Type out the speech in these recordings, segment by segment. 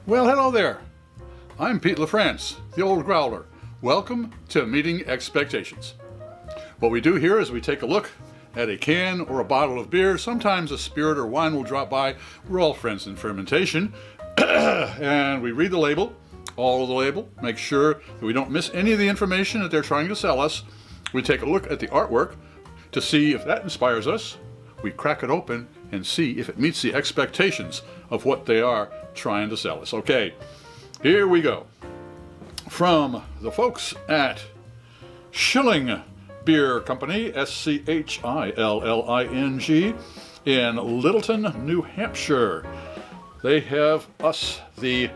Well, hello there. I'm Pete LaFrance, the old Growler. Welcome to Meeting Expectations. What we do here is we take a look at a can or a bottle of beer. Sometimes a spirit or wine will drop by. We're all friends in fermentation. And we read the label, all of the label, make sure that we don't miss any of the information that they're trying to sell us. We take a look at the artwork to see if that inspires us. We crack it open and see if it meets the expectations of what they are trying to sell us. Okay, here we go. From the folks at Schilling Beer Company, Schilling, in Littleton, New Hampshire. They have us the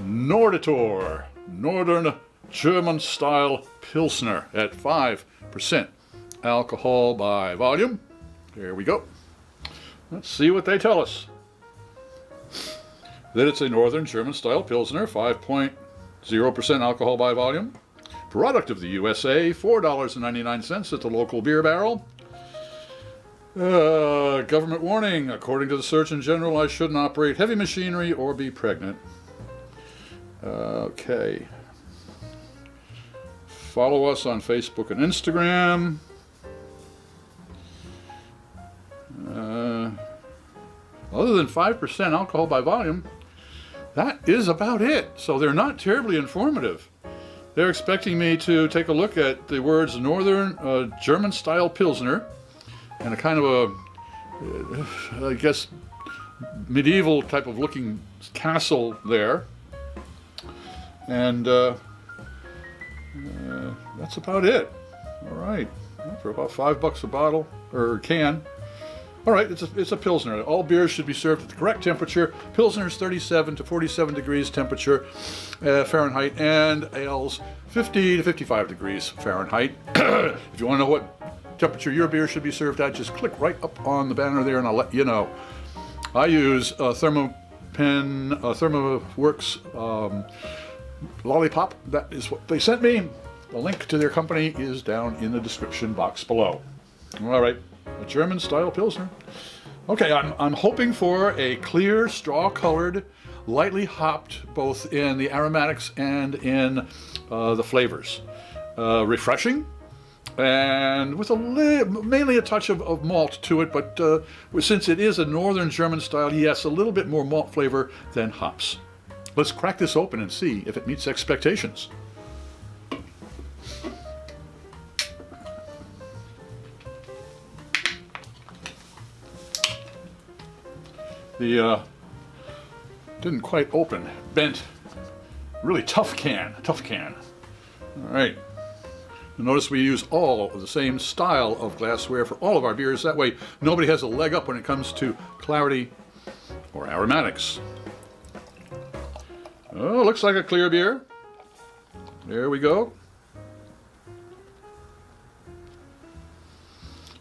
Nordertor, Northern German style Pilsner at 5% alcohol by volume. Here we go. Let's see what they tell us. That it's a Northern German style Pilsner, 5.0% alcohol by volume. Product of the USA, $4.99 at the local beer barrel. Government warning. According to the Surgeon General, I shouldn't operate heavy machinery or be pregnant. Okay. Follow us on Facebook and Instagram. Other than 5% alcohol by volume, that is about it. So they're not terribly informative. They're expecting me to take a look at the words Northern German style Pilsner and a kind of a, I guess, medieval type of looking castle there. And that's about it. All right. For about $5 a bottle or can. All right, it's a Pilsner. All beers should be served at the correct temperature. Pilsner's 37 to 47 degrees temperature Fahrenheit, and ales 50 to 55 degrees Fahrenheit. If you want to know what temperature your beer should be served at, just click right up on the banner there and I'll let you know. I use ThermoWorks Lollipop. That is what they sent me. The link to their company is down in the description box below. All right. A German-style Pilsner. Okay, I'm hoping for a clear, straw-colored, lightly hopped, both in the aromatics and in the flavors. Refreshing, and with mainly a touch of malt to it, but since it is a Northern German style, yes, a little bit more malt flavor than hops. Let's crack this open and see if it meets expectations. The didn't quite open, bent, really tough can. All right. You'll notice we use all of the same style of glassware for all of our beers. That way, nobody has a leg up when it comes to clarity or aromatics. Oh, looks like a clear beer. There we go.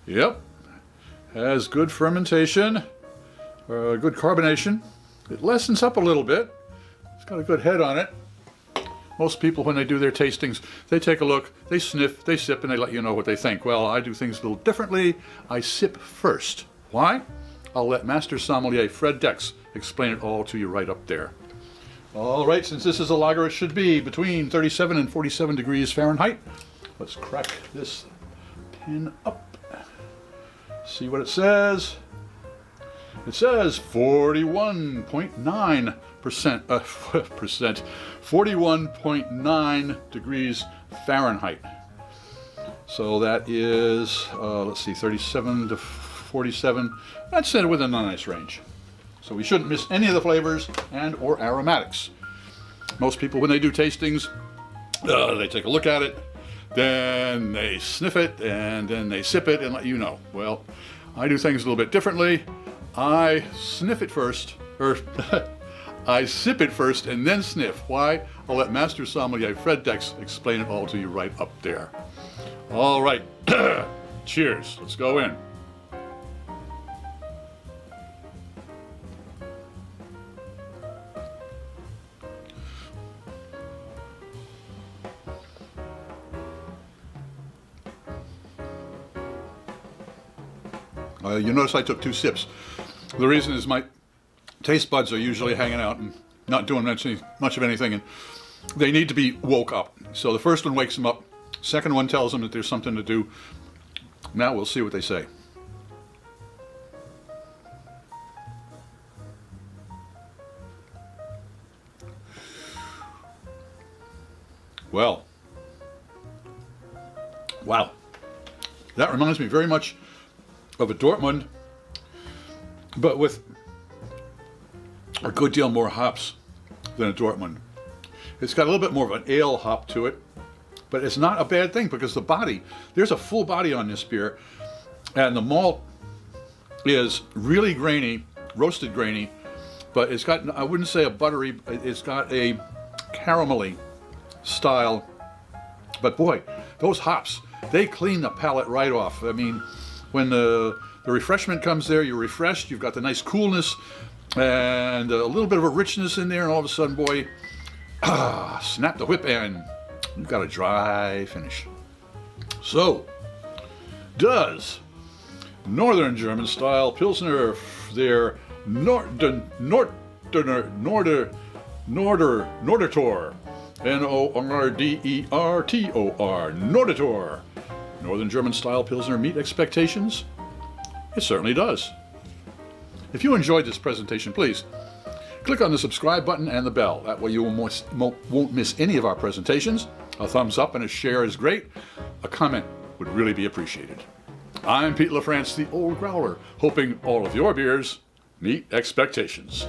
Yep. Has good fermentation. Good carbonation. It lessens up a little bit. It's got a good head on it. Most people, when they do their tastings, they take a look, they sniff, they sip, and they let you know what they think. Well, I do things a little differently. I sip first. Why? I'll let Master Sommelier Fred Dex explain it all to you right up there. All right, since this is a lager, it should be between 37 and 47 degrees Fahrenheit. Let's crack this pen up. See what it says. It says 41.9%, 41.9 degrees Fahrenheit. So that is, let's see, 37 to 47. That's within a nice range. So we shouldn't miss any of the flavors and or aromatics. Most people, when they do tastings, they take a look at it, then they sniff it, and then they sip it and let you know. Well, I do things a little bit differently. I sniff it first, or I sip it first and then sniff. Why? I'll let Master Sommelier Fred Dex explain it all to you right up there. All right, cheers. Let's go in. You notice I took 2 sips. The reason is my taste buds are usually hanging out, and not doing much of anything, and they need to be woke up. So the first one wakes them up. Second one tells them that there's something to do. Now we'll see what they say. Well, wow. That reminds me very much of a Dortmund, but with a good deal more hops than a Dortmund. It's got a little bit more of an ale hop to it, but it's not a bad thing because the body, there's a full body on this beer, and the malt is really grainy, roasted grainy, but it's got, I wouldn't say a buttery, it's got a caramelly style, but boy, those hops, they clean the palate right off. I mean, when the refreshment comes there, you're refreshed, you've got the nice coolness and a little bit of a richness in there, and all of a sudden, boy, snap the whip and you've got a dry finish. So, does Northern German style Pilsner, their Nordertor, Nordertor, Nordertor, Northern German style Pilsner meet expectations? It certainly does. If you enjoyed this presentation, please click on the subscribe button and the bell. That way you won't miss any of our presentations. A thumbs up and a share is great. A comment would really be appreciated. I'm Pete LaFrance, the Old Growler, hoping all of your beers meet expectations.